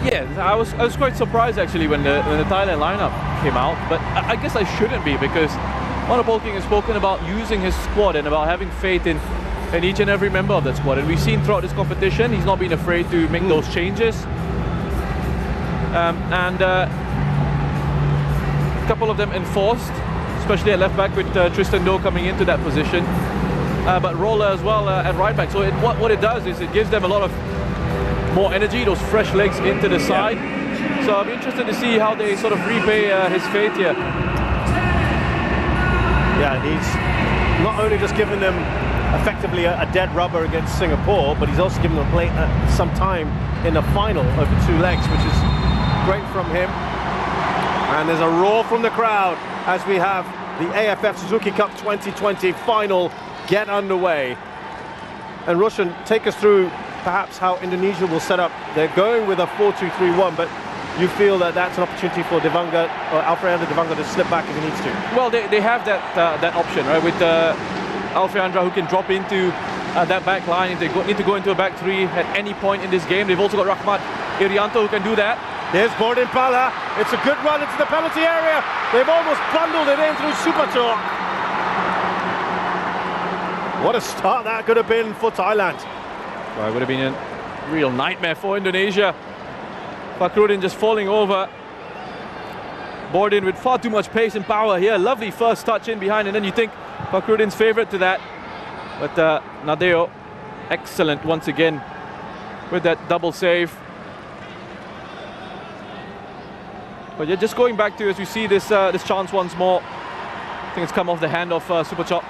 Yeah, I was quite surprised actually when the Thailand lineup came out, but I guess I shouldn't be, because Monopolking has spoken about using his squad and about having faith in each and every member of that squad, and we've seen throughout this competition he's not been afraid to make those changes. A couple of them enforced, especially at left back with Tristan Doe coming into that position, but Roller as well at right back. So what it does is it gives them a lot of more energy, those fresh legs into the side. So I'll be interested to see how they sort of repay his faith here. Yeah, he's not only just given them effectively a dead rubber against Singapore, but he's also given them some time in the final over 2 legs, which is great from him. And there's a roar from the crowd as we have the AFF Suzuki Cup 2020 final get underway. And Roshan, take us through perhaps how Indonesia will set up. They're going with a 4-2-3-1, but you feel that that's an opportunity for Devanga, or Alfreandra Devanga, to slip back if he needs to? Well, they have that option, right, with Alfreandra, who can drop into that back line if they need to go into a back 3 at any point in this game. They've also got Rahmat Irianto, who can do that. There's Bordin Pala. It's a good run into the penalty area. They've almost bundled it in through Supator. What a start that could have been for Thailand. Well, it would have been a real nightmare for Indonesia. Fakhrudin just falling over. Bordin with far too much pace and power here. Lovely first touch in behind, and then you think Fakhrudin's favourite to that. But Nadeo, excellent once again with that double save. But yeah, just going back to, as we see this chance once more. I think it's come off the hand of Supator.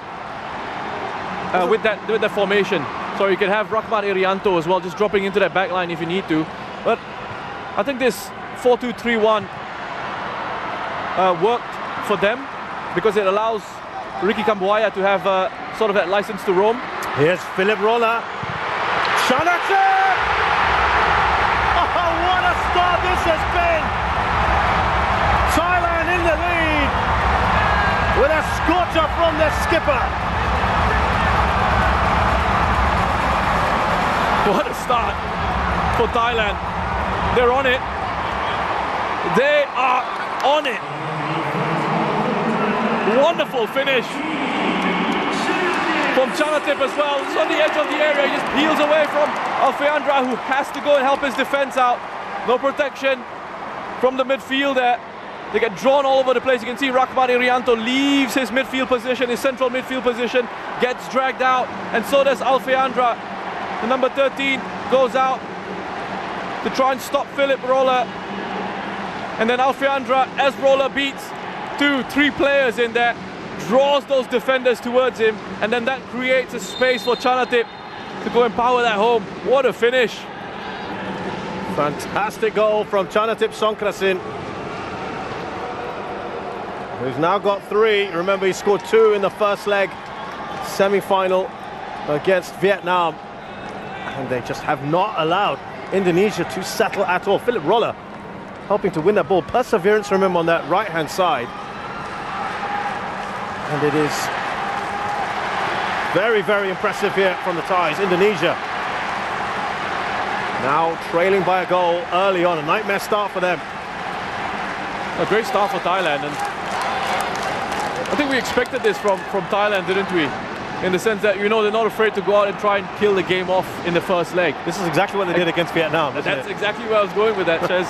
With that formation. So you can have Rahmat Irianto as well, just dropping into that back line if you need to. But I think this 4-2-3-1 worked for them, because it allows Ricky Kambuaya to have sort of that license to roam. Here's Philip Roller. Chanatip! Oh, what a start this has been! Thailand in the lead with a scorcher from their skipper. What a start for Thailand. They're on it. They are on it. Wonderful finish from Chanatip as well. It's on the edge of the area. He just peels away from Alfreandra, who has to go and help his defense out. No protection from the midfield there. They get drawn all over the place. You can see Rahmat Irianto leaves his midfield position, his central midfield position, gets dragged out, and so does Alfreandra. The number 13 goes out to try and stop Philip Roller. And then Alfreandra, as Roller beats 2-3 players in there, draws those defenders towards him, and then that creates a space for Chanatip to go and power that home. What a finish. Fantastic goal from Chanatip Songkrasin, who's now got 3. Remember, he scored 2 in the first leg, semi-final against Vietnam. And they just have not allowed Indonesia to settle at all. Philip Roller helping to win that ball. Perseverance from him on that right-hand side. And it is very, very impressive here from the Thais. Indonesia now trailing by a goal early on. A nightmare start for them. A great start for Thailand. And I think we expected this from Thailand, didn't we? In the sense that, you know, they're not afraid to go out and try and kill the game off in the first leg. This is exactly what they did against Vietnam. That's exactly where I was going with that, Chez.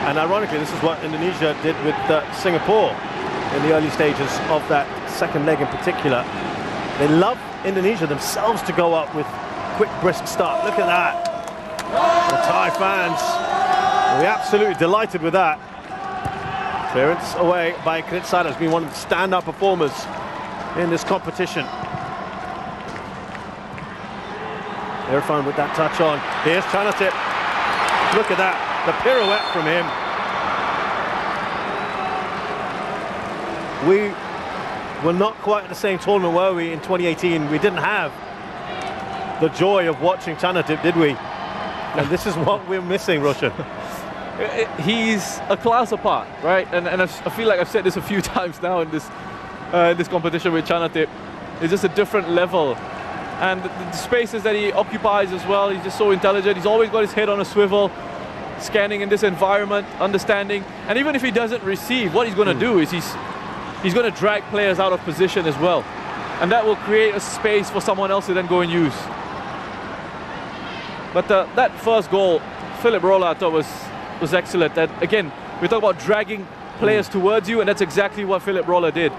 And ironically, this is what Indonesia did with Singapore in the early stages of that second leg in particular. They love Indonesia themselves to go up with quick, brisk start. Look at that. The Thai fans will be absolutely delighted with that. Clearance away by Kritsada, has been one of the stand-up performers in this competition. Irfan with that touch on. Here's Chanatip. Look at that, the pirouette from him. We were not quite at the same tournament, were we, in 2018? We didn't have the joy of watching Chanatip, did we? And this is what we're missing, Roshan. He's a class apart, right? And I feel like I've said this a few times now in this competition with Chanatip. It's just a different level And the spaces that he occupies as well, he's just so intelligent. He's always got his head on a swivel, scanning in this environment, understanding. And even if he doesn't receive, what he's going to do is he's going to drag players out of position as well. And that will create a space for someone else to then go and use. But that first goal, Philip Rolla, I thought was excellent. That, again, we talk about dragging players towards you, and that's exactly what Philip Rolla did.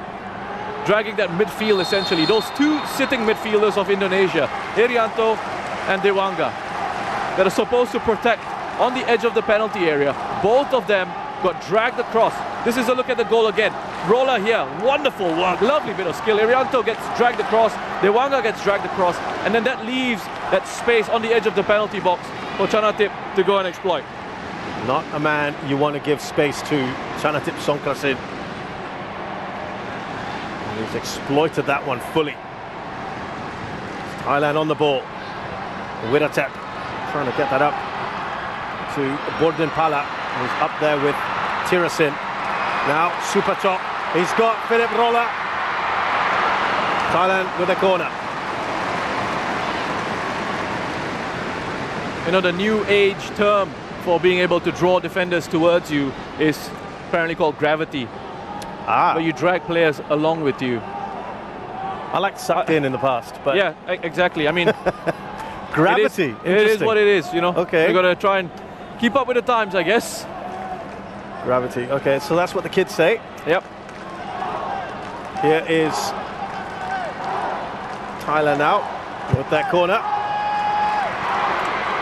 Dragging that midfield, essentially. Those two sitting midfielders of Indonesia, Herianto and Dewanga, that are supposed to protect on the edge of the penalty area, both of them got dragged across. This is a look at the goal again. Rolla here, wonderful work, lovely bit of skill. Herianto gets dragged across, Dewanga gets dragged across, and then that leaves that space on the edge of the penalty box for Chanatip to go and exploit. Not a man you want to give space to, Chanatip Songkrasin. He's exploited that one fully. Thailand on the ball. Wiratep trying to get that up to Borden Pala, who's up there with Tirasin. Now Supachok, he's got Philip Rolla. Thailand with a corner. You know, the new age term for being able to draw defenders towards you is apparently called gravity. But you drag players along with you. I like sucked in the past, but yeah, exactly. I mean, gravity. It is what it is, you know. Okay. We've got to try and keep up with the times, I guess. Gravity. Okay, so that's what the kids say. Yep. Here is Thailand now with that corner.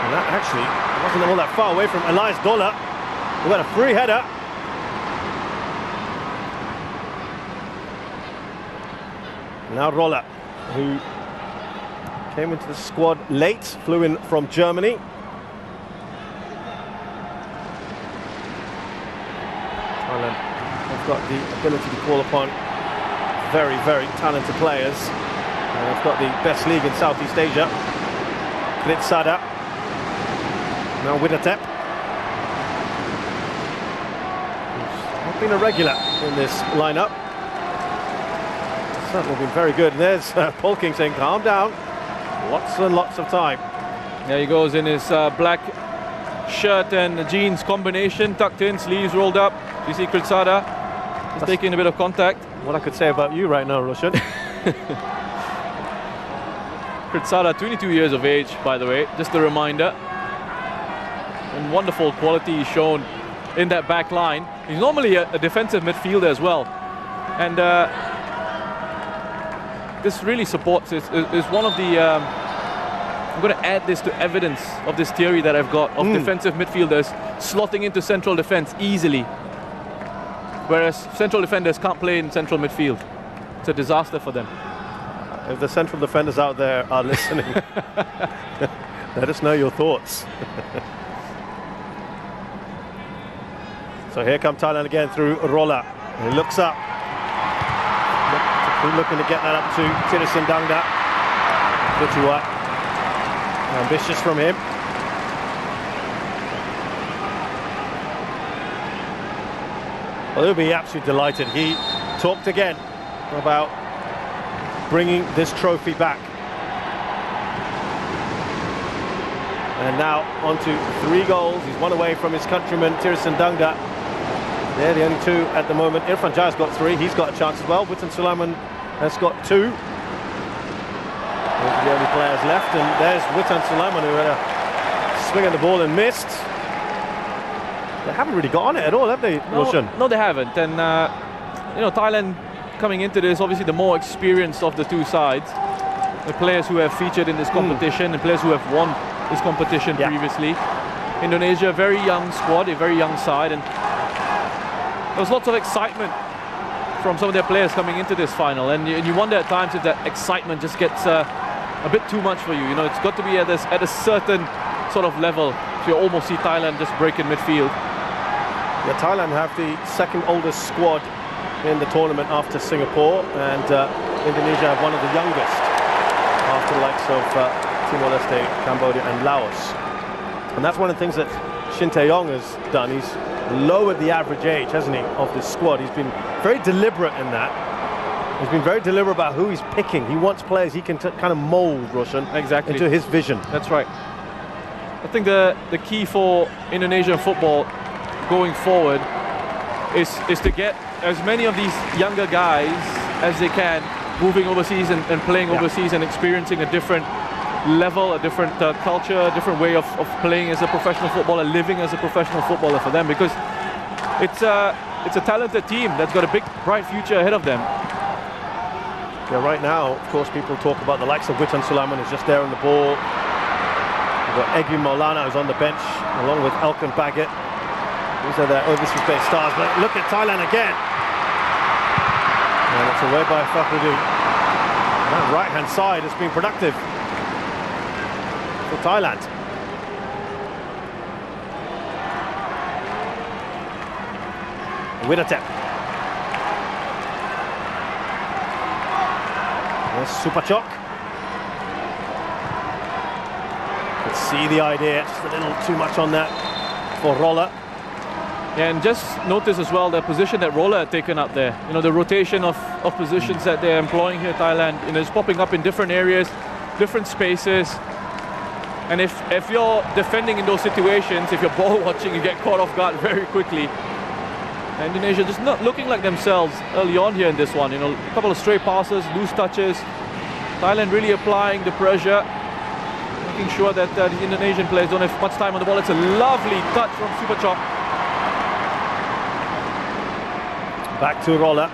And that actually wasn't all that far away from Elias Dola, who had a free header. Now Rolla, who came into the squad late, flew in from Germany. Thailand have got the ability to call upon very, very talented players. And they've got the best league in Southeast Asia. Kritsada. Now Wiratep. Who's not been a regular in this lineup. Certainly been very good. There's Paul King saying, calm down. Lots and lots of time. There he goes in his black shirt and jeans combination, tucked in, sleeves rolled up. You see Kritsada is taking a bit of contact. What I could say about you right now, Roshan. Kritsada, 22 years of age, by the way, just a reminder. And wonderful quality shown in that back line. He's normally a defensive midfielder as well. And this really supports, is one of the, I'm going to add this to evidence of this theory that I've got of defensive midfielders slotting into central defense easily. Whereas central defenders can't play in central midfield. It's a disaster for them. If the central defenders out there are listening, let us know your thoughts. So here come Thailand again through Rolla. He looks up. Looking to get that up to Tirasin Dangda. Kutua. Ambitious from him. Well, he'll be absolutely delighted. He talked again about bringing this trophy back. And now on to 3 goals. He's one away from his countryman, Tirasin Dangda. They're the only 2 at the moment. Irfan Jai's got 3. He's got a chance as well. Witan Sulaiman has got 2. Those are the only players left. And there's Witan Sulaiman, who had a swing at the ball and missed. They haven't really got on it at all, have they, Roshan? No, they haven't. And, you know, Thailand coming into this, obviously the more experienced of the 2 sides. The players who have featured in this competition and players who have won this competition previously. Indonesia, very young squad, a very young side. And there was lots of excitement from some of their players coming into this final, and you wonder at times if that excitement just gets a bit too much for you. You know, it's got to be at a certain sort of level. So you almost see Thailand just break in midfield. Yeah, Thailand have the 2nd oldest squad in the tournament after Singapore, and Indonesia have one of the youngest after the likes of Timor-Leste, Cambodia and Laos. And that's one of the things that Shin Tae-yong has done. He's lowered the average age, hasn't he, of this squad. He's been very deliberate in that. He's been very deliberate about who he's picking. He wants players he can kind of mold, Roshan, into his vision. That's right. I think the key for Indonesian football going forward is to get as many of these younger guys as they can moving overseas and playing overseas and experiencing a different level, a different culture, a different way of playing as a professional footballer, living as a professional footballer for them, because it's a talented team that's got a big, bright future ahead of them. Yeah, right now, of course, people talk about the likes of Witan Sulaiman who's just there on the ball. We've got Egy Maulana who's on the bench, along with Elkan Baggett. These are their overseas-based stars. But look at Thailand again. And it's away by Fakhruddin. That right-hand side has been productive for Thailand. Widatep. There's Supachok. Could see the idea, just a little too much on that for Roller. Yeah, and just notice as well the position that Roller had taken up there. You know, the rotation of positions that they're employing here, Thailand. You know, it's popping up in different areas, different spaces. And if you're defending in those situations, if you're ball watching, you get caught off guard very quickly. Indonesia just not looking like themselves early on here in this one. You know, a couple of stray passes, loose touches. Thailand really applying the pressure, making sure that the Indonesian players don't have much time on the ball. It's a lovely touch from Supachok. Back to Roller.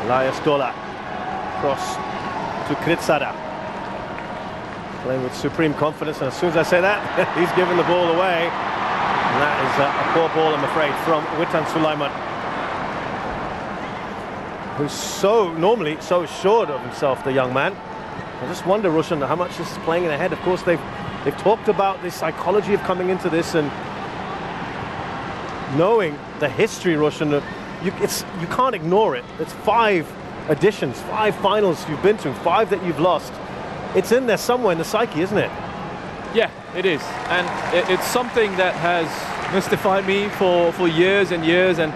Elias Dola. Cross to Kritsada. Playing with supreme confidence, and as soon as I say that, he's giving the ball away. And that is a poor ball, I'm afraid, from Witan Sulaiman, who's normally so assured of himself, the young man. I just wonder, Roshan, how much this is playing in the head. Of course, they've talked about the psychology of coming into this and knowing the history, Roshan. You can't ignore it. It's 5 editions, 5 finals you've been to, 5 that you've lost. It's in there somewhere in the psyche, isn't it? Yeah, it is, and it's something that has mystified me for years and years, and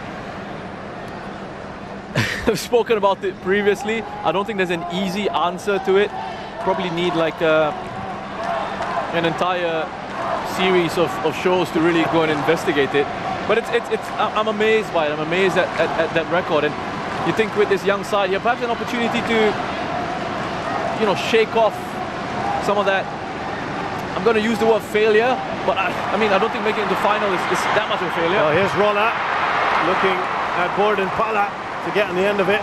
I've spoken about it previously. I don't think there's an easy answer to it. Probably need like an entire series of shows to really go and investigate it. But I'm amazed by it. I'm amazed at that record, and you think with this young side, you have perhaps an opportunity to, you know, shake off some of that. I'm going to use the word failure, but I mean, I don't think making it to final is that much of a failure. Well, here's Roller looking at Borden Pala to get on the end of it.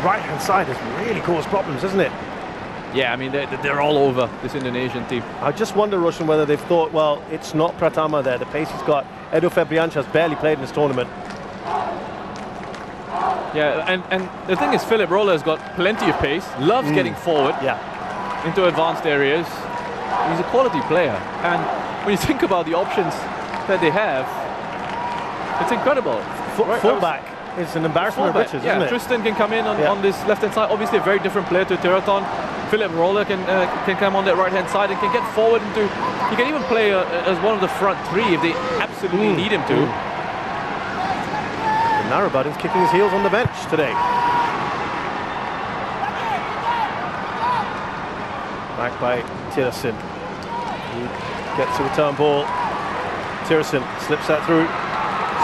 Right-hand side has really caused problems, hasn't it? Yeah, I mean, they're all over, this Indonesian team. I just wonder, Roshan, whether they've thought, well, it's not Pratama there. The pace he's got. Edo Febriancha has barely played in this tournament. Yeah, and the thing is, Philip Roller has got plenty of pace, loves getting forward into advanced areas. He's a quality player, and when you think about the options that they have, it's incredible. Fullback is an embarrassment of riches, isn't it? Tristan can come in on this left-hand side. Obviously, a very different player to Teraton. Philip Roller can come on that right-hand side and can get forward into. He can even play as one of the front 3 if they absolutely need him to. Narrabudin's kicking his heels on the bench today. Back by Tirsin. He gets a return ball. Tirsin slips that through.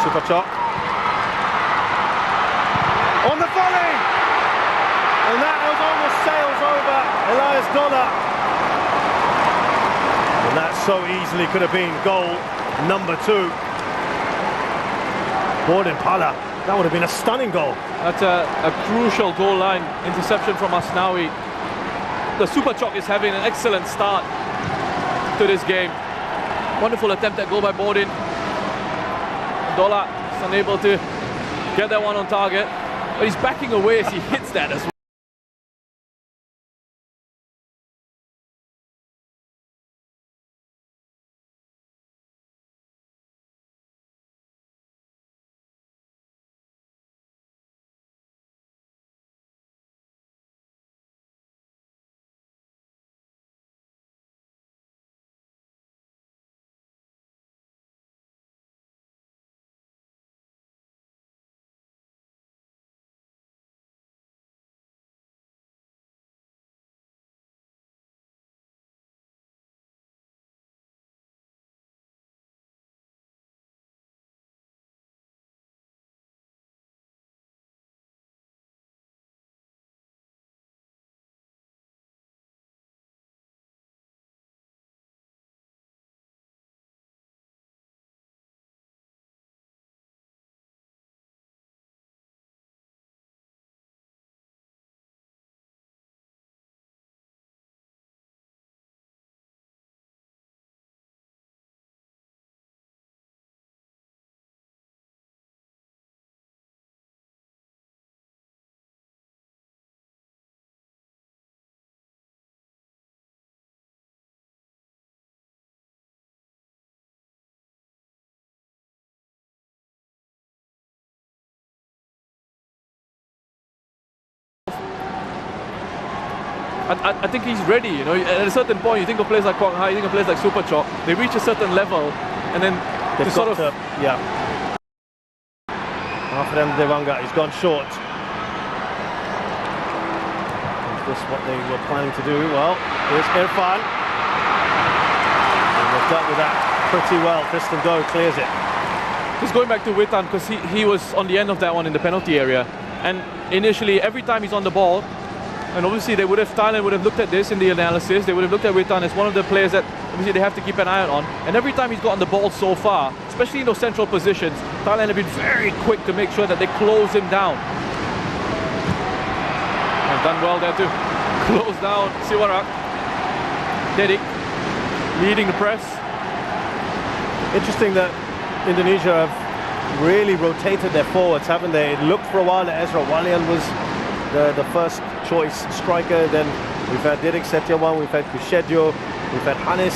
Supachok. On the volley! And that almost sails over Elias Dola. And that so easily could have been goal number 2. Borden Pala. That would have been a stunning goal. That's a crucial goal line interception from Asnawi. The Supachok is having an excellent start to this game. Wonderful attempt at goal by Borden. Dola is unable to get that one on target, but he's backing away as he hits that as well. I think he's ready, you know. At a certain point, you think of players like Quang Hai, you think of players like Super Chok, they reach a certain level, and then They've sort got of... yeah. Alfred Devanga, he's gone short. Is this what they were planning to do? Well, here's Irfan. And they've dealt with that pretty well. Tristan Doe clears it. Just going back to Witan, because he was on the end of that one in the penalty area. And initially, every time he's on the ball, and obviously Thailand would have looked at this in the analysis, they would have looked at Witan as one of the players that obviously they have to keep an eye on. And every time he's gotten the ball so far, especially in those central positions, Thailand have been very quick to make sure that they close him down. And done well there too. Close down Siwarak. Dedik leading the press. Interesting that Indonesia have really rotated their forwards, haven't they? It looked for a while that Ezra Walian was the first choice striker. Then we've had Didik Setiawan, we've had Kushedjo, we've had Hanis.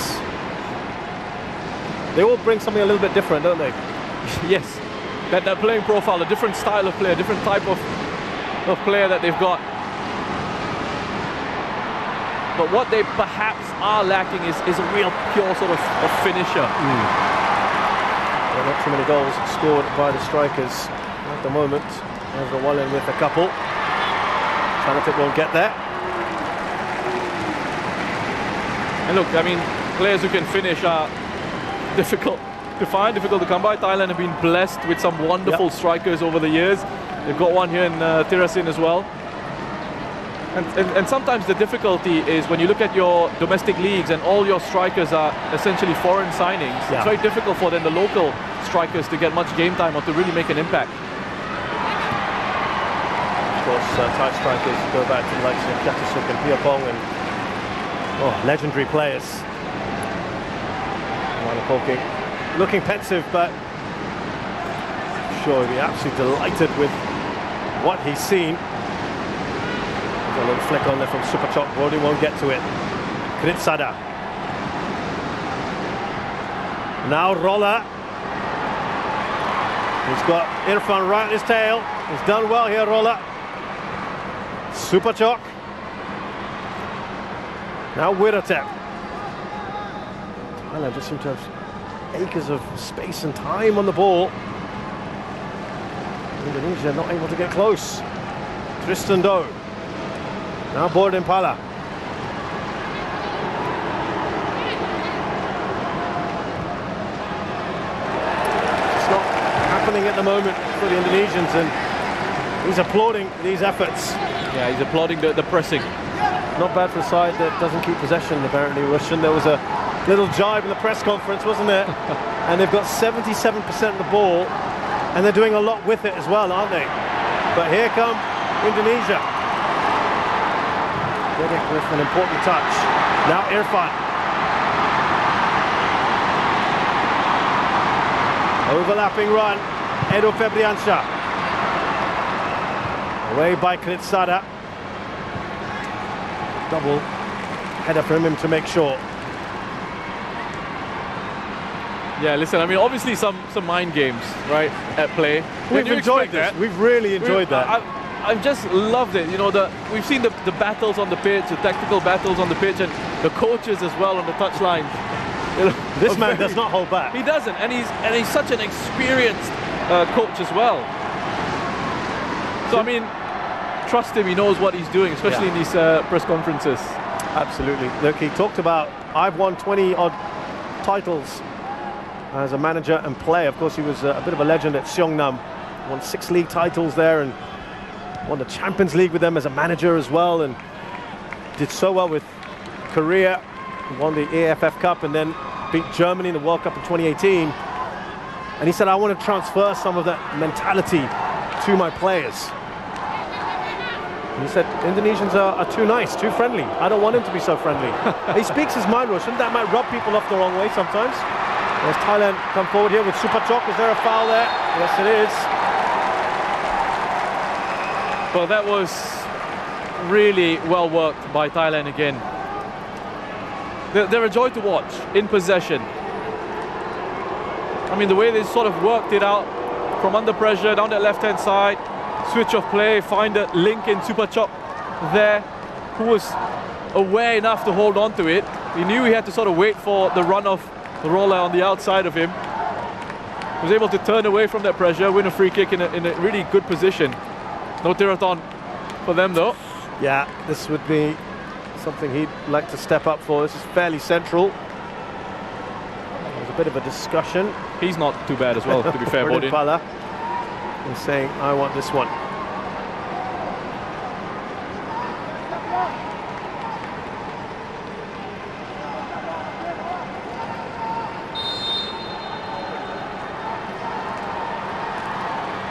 They all bring something a little bit different, don't they? Yes, that playing profile, a different style of player, different type of player that they've got. But what they perhaps are lacking is a real pure sort of finisher. Well, not too many goals scored by the strikers at the moment. Ezra Walian with a couple. Talented won't get there. And look, I mean, players who can finish are difficult to find, difficult to come by. Thailand have been blessed with some wonderful strikers over the years. They've got one here in Tirasin as well. And sometimes the difficulty is when you look at your domestic leagues and all your strikers are essentially foreign signings, it's very difficult for then the local strikers to get much game time or to really make an impact. Of course, Thai strikers go back to the likes of Jatusuk and Piapong and legendary players. Polking looking pensive, but I'm sure he'll be absolutely delighted with what he's seen. There's a little flick on there from Super Chok. Brody won't get to it. Kritsada. Now Rolla. He's got Irfan right in his tail. He's done well here, Rolla. Super Chok. Now Wiratep. Thailand just seem to have acres of space and time on the ball. Indonesia not able to get close. Tristan Doe. Now Borden Pala. It's not happening at the moment for the Indonesians, and he's applauding these efforts. Yeah, he's applauding the pressing. Not bad for a side that doesn't keep possession, apparently, Russian. There was a little jibe in the press conference, wasn't there? And they've got 77% of the ball, and they're doing a lot with it as well, aren't they? But here come Indonesia. Didik with an important touch. Now Irfan. Overlapping run. Edo Febriansyah. Away by Kritsada. Double header from him to make sure. Yeah, listen, I mean, obviously some mind games, right, at play. We've enjoyed that. We've really enjoyed that. I've just loved it. You know, we've seen the battles on the pitch, the tactical battles on the pitch, and the coaches as well on the touchline. You know, this man does not hold back. He doesn't, and he's such an experienced coach as well. So I mean, trust him. He knows what he's doing, especially in these press conferences. Absolutely. Look, he talked about, I've won 20 odd titles as a manager and player. Of course, he was a bit of a legend at Seongnam. Won 6 league titles there and won the Champions League with them as a manager as well, and did so well with Korea. Won the AFF Cup and then beat Germany in the World Cup in 2018. And he said, I want to transfer some of that mentality to my players. And he said, Indonesians are too nice, too friendly. I don't want him to be so friendly. He speaks his mind, Roshan. That might rub people off the wrong way sometimes. As Thailand come forward here with Super Chok. Is there a foul there? Yes, it is. Well, that was really well worked by Thailand again. They're a joy to watch in possession. I mean, the way they sort of worked it out from under pressure down that left-hand side, switch of play, find a link in Super Chok there, who was aware enough to hold on to it. He knew he had to sort of wait for the run of the roller on the outside of him. He was able to turn away from that pressure, win a free kick in a really good position. No Tirathon for them though. Yeah, this would be something he'd like to step up for. This is fairly central. There's a bit of a discussion. He's not too bad as well, to be fair, Bodin. Piala is saying, I want this one.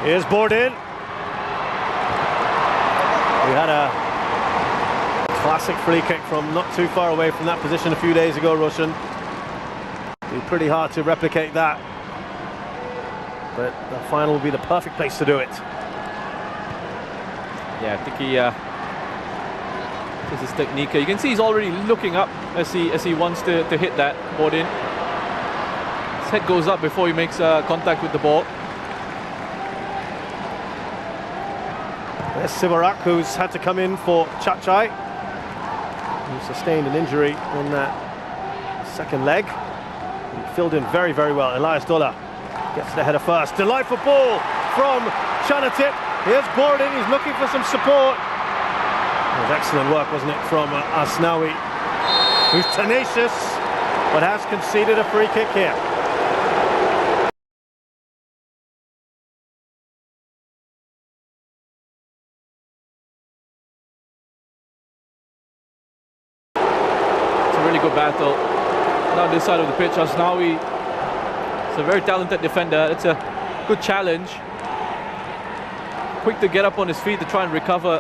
Here's Bodin. We had a classic free kick from not too far away from that position a few days ago, Roshan. It'd be pretty hard to replicate that. But the final will be the perfect place to do it. Yeah, I think he this is technique. You can see he's already looking up as he wants to hit that Bodin. His head goes up before he makes contact with the ball. There's Sivarak, who's had to come in for Chachai, who sustained an injury in that second leg. He filled in very, very well. Elias Dola gets the header first. Delightful ball from Chanatip. Here's Bodin, he's looking for some support. It was excellent work, wasn't it, from Asnawi, who's tenacious, but has conceded a free kick here. Really good battle down this side of the pitch. Asnawi is a very talented defender. It's a good challenge. Quick to get up on his feet to try and recover,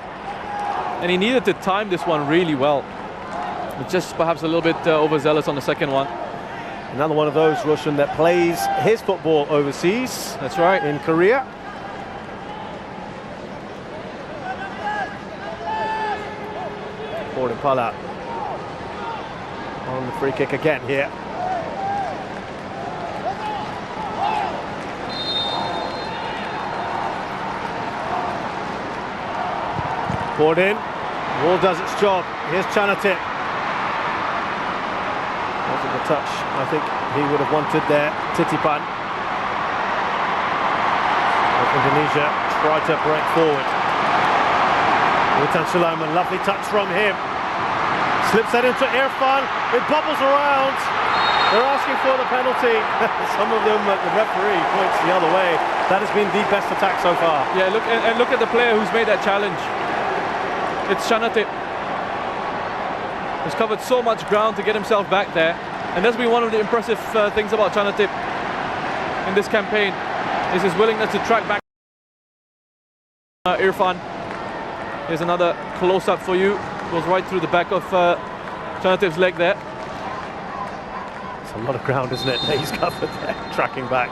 and he needed to time this one really well. But just perhaps a little bit overzealous on the second one. Another one of those, Roshan, that plays his football overseas. That's right. In Korea. Bodin Piala on the free kick again here. Bodin, ball does its job. Here's Chanatip. Wasn't the touch I think he would have wanted there. Titipan. Indonesia tried to break forward. Witan Sulaiman, lovely touch from him. Slips that into Irfan, it bubbles around. They're asking for the penalty. Some of them, the referee points the other way. That has been the best attack so far. Yeah, look and look at the player who's made that challenge. It's Chanatip. He's covered so much ground to get himself back there. And that's been one of the impressive things about Chanatip in this campaign, is his willingness to track back. Irfan. Here's another close-up for you. Goes right through the back of Chanatip's leg there. It's a lot of ground, isn't it, that he's covered there, tracking back.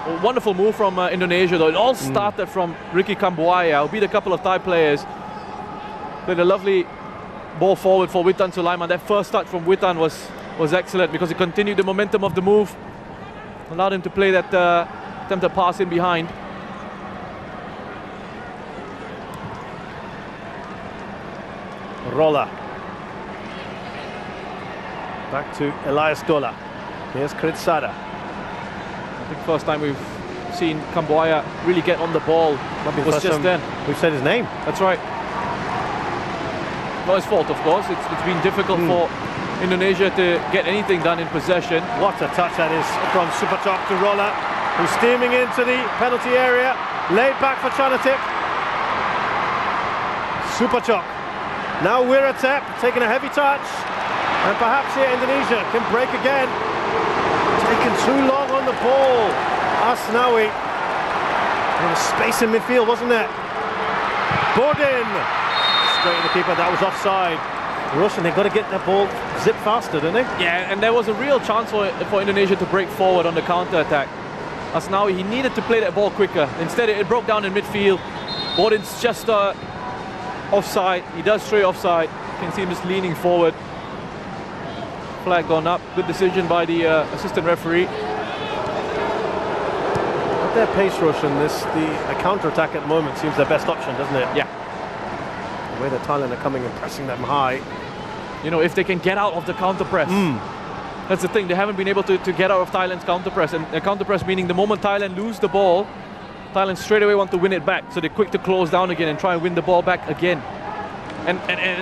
A wonderful move from Indonesia, though. It all started from Ricky Kambuaya, who beat a couple of Thai players. Played a lovely ball forward for Witan Sulaiman. That first touch from Witan was excellent because it continued the momentum of the move. Allowed him to play that attempted pass in behind. Rolla. Back to Elias Dola. Here's Kritsada. I think first time we've seen Kambuaya really get on the ball was just then. We've said his name. That's right. Not his fault, of course. It's been difficult for Indonesia to get anything done in possession. What a touch that is from Supachok to Rolla, who's steaming into the penalty area. Laid back for Chanatip. Supachok. Now Wiratep taking a heavy touch, and perhaps here Indonesia can break again. Taking too long on the ball. Asnawi. There was space in midfield, wasn't there? Bodin. Straight to the keeper, that was offside. Russian, they've got to get that ball zip faster, don't they? Yeah, and there was a real chance for Indonesia to break forward on the counter-attack. Asnawi, he needed to play that ball quicker. Instead, it broke down in midfield. Bodin's just offside. He does stray offside. You can see him just leaning forward. Flag gone up. Good decision by the assistant referee. At their pace, Roshan, the counter-attack at the moment seems their best option, doesn't it? Yeah. The way that Thailand are coming and pressing them high. You know, if they can get out of the counter press. That's the thing, they haven't been able to get out of Thailand's counter press. And counter press meaning the moment Thailand lose the ball, Thailand straight away want to win it back. So they're quick to close down again and try and win the ball back again. And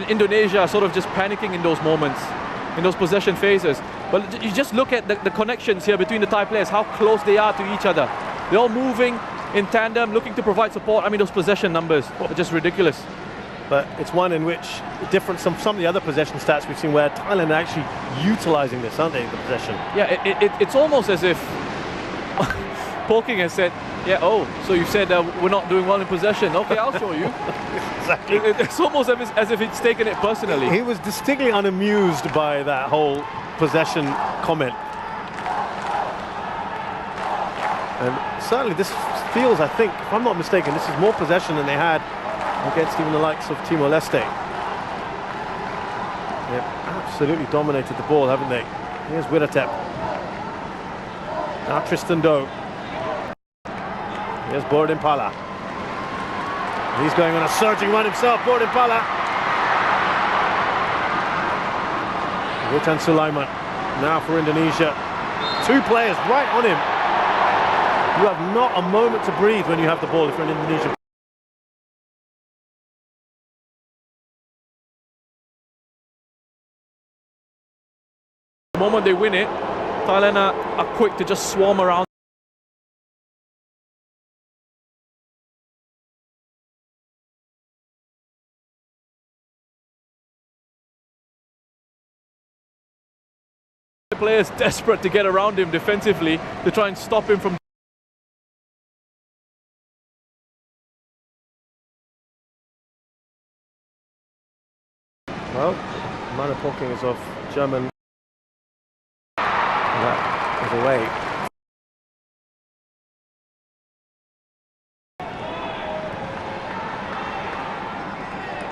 Indonesia are sort of just panicking in those moments, in those possession phases. But you just look at the connections here between the Thai players, how close they are to each other. They're all moving in tandem, looking to provide support. I mean, those possession numbers are just ridiculous. But it's one in which, different from some of the other possession stats we've seen, where Thailand are actually utilising this, aren't they, the possession? Yeah, it's almost as if Poking has said, yeah, oh, so you said we're not doing well in possession. Okay, I'll show you. Exactly. It's almost as if it's taken it personally. He was distinctly unamused by that whole possession comment. And certainly this feels, I think, if I'm not mistaken, this is more possession than they had against even the likes of Timor-Leste. They've absolutely dominated the ball, haven't they? Here's Wiratep. Now Tristan Doe. Here's Impala. He's going on a surging run himself, Impala. Witan Sulaiman now for Indonesia. Two players right on him. You have not a moment to breathe when you have the ball if you're in Indonesia. The moment they win it, Thailand are quick to just swarm around. The players desperate to get around him defensively to try and stop him from. Well, Mana Poking is off German. That is away.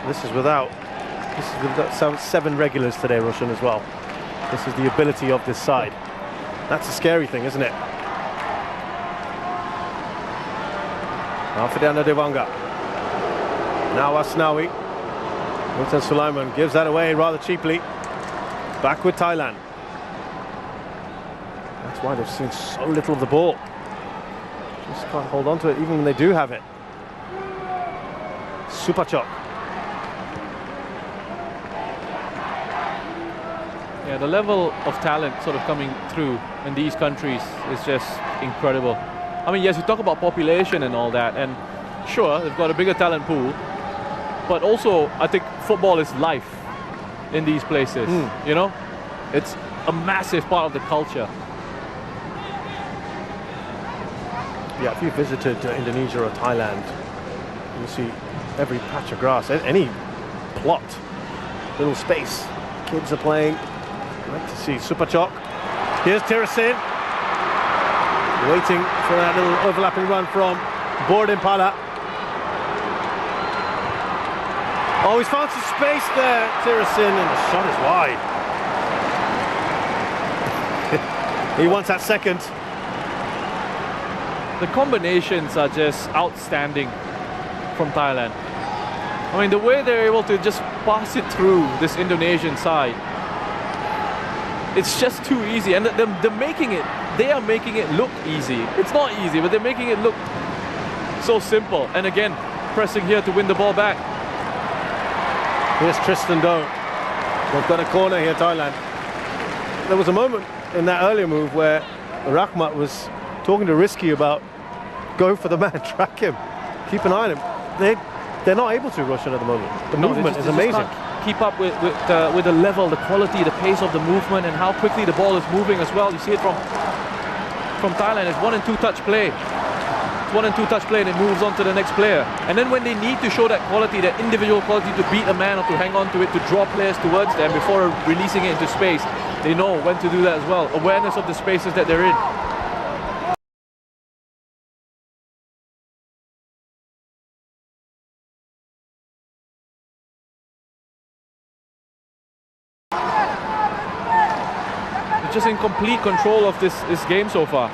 This is without. We've got 7 regulars today, Roshan, as well. This is the ability of this side. That's a scary thing, isn't it? Alfredo Dewanga. Now Asnawi. Witan Sulaiman gives that away rather cheaply. Back with Thailand. That's why they've seen so little of the ball. Just can't hold on to it even when they do have it. Supachok. Yeah, the level of talent sort of coming through in these countries is just incredible. I mean, yes, you talk about population and all that, and sure, they've got a bigger talent pool, but also I think football is life in these places. You know, it's a massive part of the culture. Yeah, if you visited Indonesia or Thailand, you see every patch of grass, any plot, little space, kids are playing. Great to see Supachok. Here's Tirasin, waiting for that little overlapping run from Impala. Oh, he's found some space there, Tirasin, and the shot is wide. He wants that second. The combinations are just outstanding from Thailand. I mean, the way they're able to just pass it through this Indonesian side, it's just too easy. And they are making it look easy. It's not easy, but they're making it look so simple. And again, pressing here to win the ball back. Here's Tristan Doe. They've got a corner here, Thailand. There was a moment in that earlier move where Rahmat was talking to Risky about go for the man, track him, keep an eye on him. They're not able to, Roshan, at the moment. The movement is amazing. Keep up with the level, the quality, the pace of the movement, and how quickly the ball is moving as well. You see it from Thailand. It's 1 and 2 touch play. It's 1 and 2 touch play, and it moves on to the next player. And then when they need to show that quality, that individual quality to beat a man or to hang on to it, to draw players towards them before releasing it into space, they know when to do that as well. Awareness of the spaces that they're in. Just in complete control of this game so far.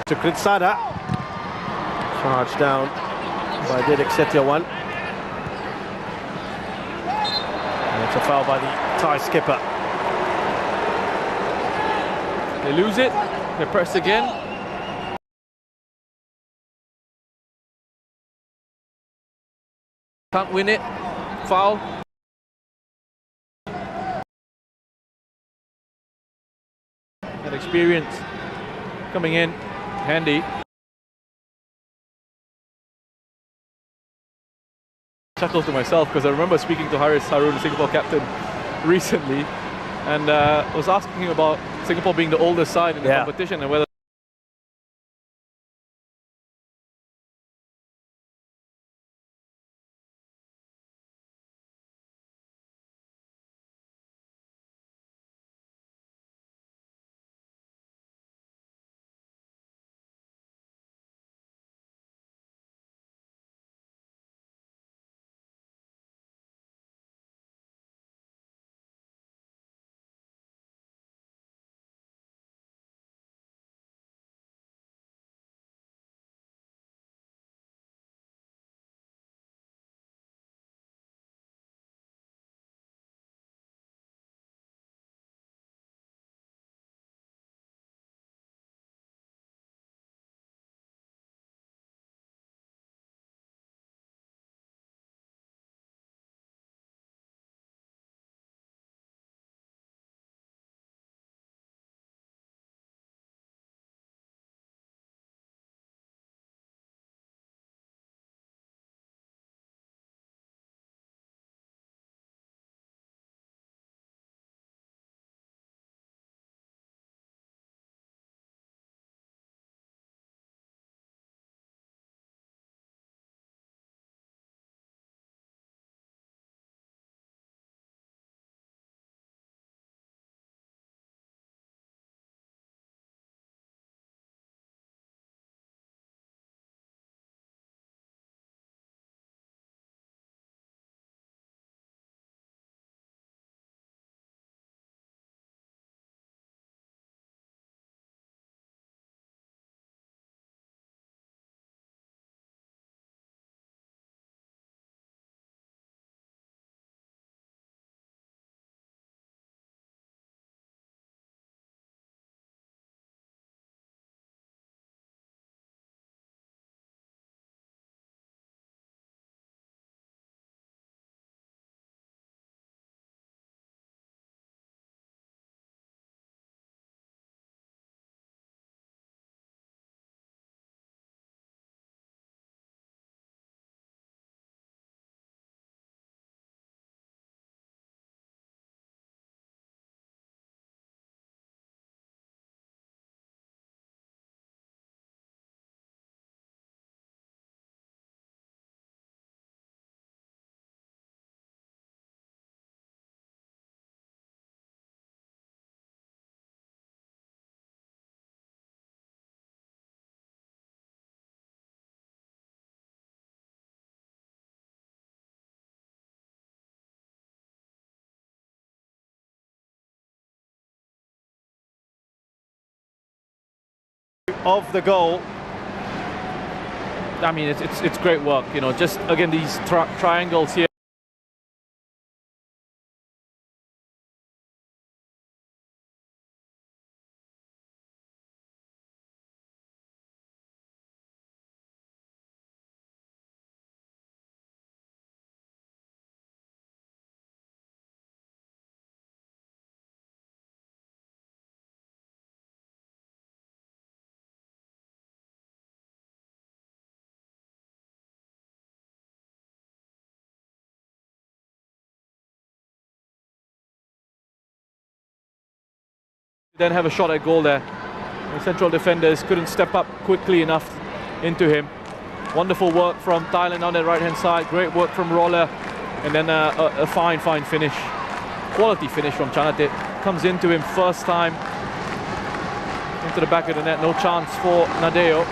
To Kritsada. Charged down by Dedek Setiawan. And it's a foul by the Thai skipper. They lose it, they press again. Can't win it, foul. That experience coming in, handy. Chuckle to myself because I remember speaking to Haris Harun, the Singapore captain, recently, and was asking him about Singapore being the oldest side in the competition and whether of the goal. I mean, it's great work, you know, just again these triangles here. Then have a shot at goal there. The central defenders couldn't step up quickly enough into him. Wonderful work from Thailand on the right hand side. Great work from Roller, and then a fine finish, quality finish from Chanatit. Comes into him first time into the back of the net. No chance for Nadeo.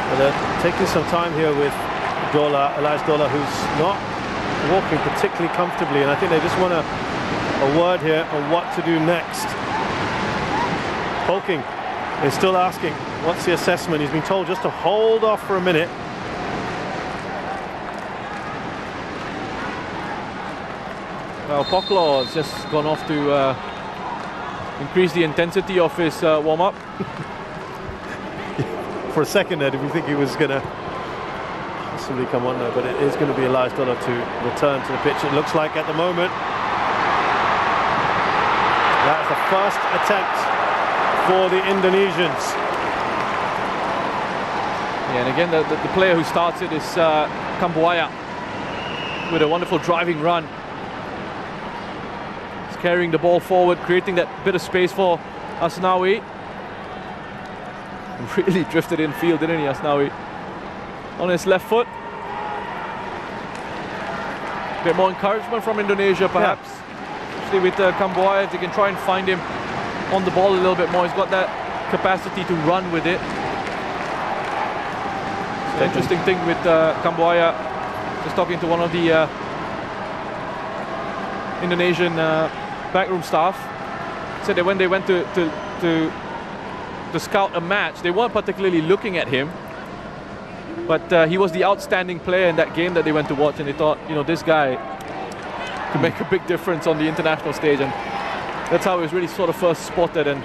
But they're taking some time here with Elias Dola, who's not walking particularly comfortably, and I think they just want a word here on what to do next. Poking is still asking, what's the assessment? He's been told just to hold off for a minute. Well, Poklo has just gone off to increase the intensity of his warm-up. For a second there, did we think he was going to possibly come on there? But it is going to be Elias Dollar to return to the pitch, it looks like at the moment. That's the first attempt for the Indonesians. Yeah, and again, the player who starts it is Kambuaya with a wonderful driving run. He's carrying the ball forward, creating that bit of space for Asnawi. Really drifted infield, didn't he, Asnawi? On his left foot. A bit more encouragement from Indonesia, perhaps. Yeah. Especially with Kambuaya, if they can try and find him on the ball a little bit more. He's got that capacity to run with it. The interesting thing with Kambuaya, just talking to one of the Indonesian backroom staff, said that when they went to scout a match, they weren't particularly looking at him, but he was the outstanding player in that game that they went to watch, and they thought, you know, this guy could make a big difference on the international stage, and that's how he was really sort of first spotted and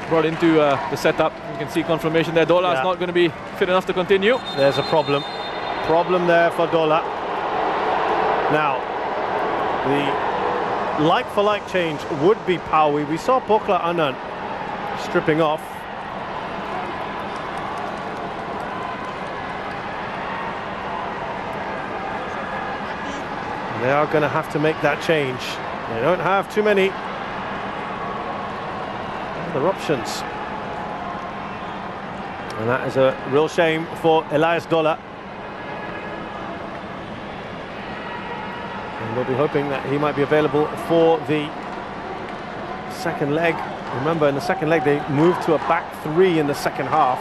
brought into the setup. You can see confirmation there. Dola is not going to be fit enough to continue. There's a problem there for Dola. Now, the like-for-like change would be Paui. We saw Pokla Anand stripping off. They are going to have to make that change. They don't have too many other options. And that is a real shame for Elias Dola. And we'll be hoping that he might be available for the second leg. Remember, in the second leg, they moved to a back three in the second half.